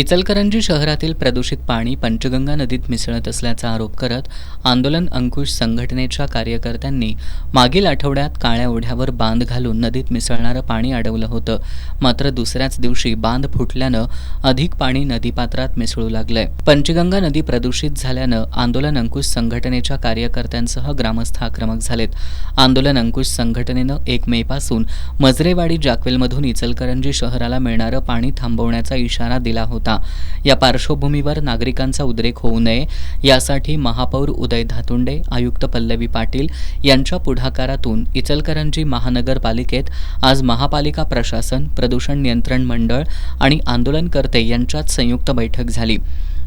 इचलकरंजी शहरातील प्रदूषित पाणी पंचगंगा नदीत मिसळत असल्याचा आरोप करत आंदोलन अंकुश संघटनेच्या कार्यकर्त्यांनी मागील आठवड्यात काळ्या ओढ्यावर बांध घालून नदीत मिसळणारं पाणी अडवलं होतं. मात्र दुसऱ्याच दिवशी बांध फुटल्यानं अधिक पाणी नदीपात्रात मिसळू लागलंय. पंचगंगा नदी प्रदूषित झाल्यानं आंदोलन अंकुश संघटनेच्या कार्यकर्त्यांसह ग्रामस्थ आक्रमक झालेत. आंदोलन अंकुश संघटनेनं 1 मे पासून मजरेवाडी जाकवेलमधून इचलकरंजी शहराला मिळणारं पाणी थांबवण्याचा इशारा दिला होता. या पार्श्वभूमीवर नागरिकांचा उद्रेक होऊ नये यासाठी महापौर उदय धातुंडे, आयुक्त पल्लवी पाटील यांच्या पुढाकारातून इचलकरंजी महानगरपालिकेत आज महापालिका प्रशासन, प्रदूषण नियंत्रण मंडळ आणि आंदोलनकर्ते यांच्यात संयुक्त बैठक झाली.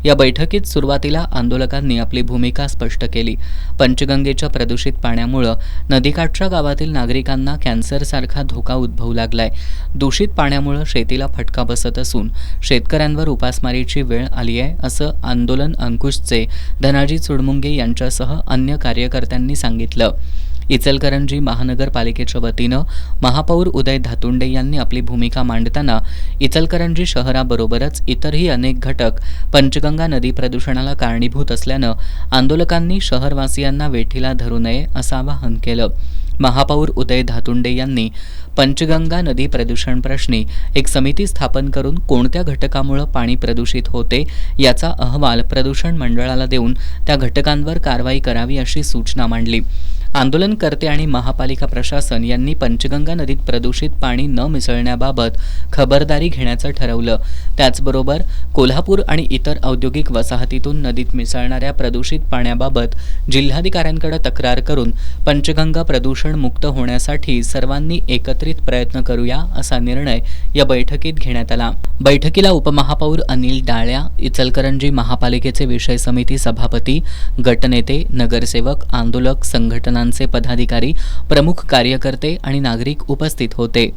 या बैठकीत सुरुवातीला आंदोलकांनी आपली भूमिका स्पष्ट केली. पंचगंगेच्या प्रदूषित पाण्यामुळे नदीकाठच्या गावातील नागरिकांना कॅन्सरसारखा धोका उद्भवू लागलाय. दूषित पाण्यामुळे शेतीला फटका बसत असून शेतकऱ्यांवर उपासमारीची वेळ आली आहे, असं आंदोलन अंकुशचे धनाजी चुडमुंगे यांच्यासह अन्य कार्यकर्त्यांनी सांगितलं. इचलकरंजी महानगरपालिकेच्या वतीनं महापौर उदय धातुंडे यांनी आपली भूमिका मांडताना इचलकरंजी शहराबरोबरच इतरही अनेक घटक पंचगंगा नदी प्रदूषणाला कारणीभूत असल्यानं आंदोलकांनी शहरवासियांना वेठीला धरू नये असं आवाहन केलं. महापौर उदय धातुंडे यांनी पंचगंगा नदी प्रदूषण प्रश्नी एक समिती स्थापन करून कोणत्या घटकामुळे पाणी प्रदूषित होते याचा अहवाल प्रदूषण मंडळाला देऊन त्या घटकांवर कारवाई करावी अशी सूचना मांडली. आंदोलनकर्ते आणि महापालिका प्रशासन यांनी पंचगंगा नदीत प्रदूषित पाणी न मिसळण्याबाबत खबरदारी घेण्याचं ठरवलं. त्याचबरोबर कोल्हापूर आणि इतर औद्योगिक वसाहतीतून नदीत मिसळणाऱ्या प्रदूषित पाण्याबाबत जिल्हाधिकाऱ्यांकडे तक्रार करून पंचगंगा प्रदूषण मुक्त होण्यासाठी सर्वांनी एकत्रित प्रयत्न करूया असा निर्णय या बैठकीत घेण्यात आला. बैठकीला उपमहापौर अनिल डाळ्या, इचलकरंजी महापालिकेचे विषय समिती सभापती, गटनेते, नगरसेवक, आंदोलक, संघटनांचे पदाधिकारी, प्रमुख कार्यकर्ते आणि नागरिक उपस्थित होते.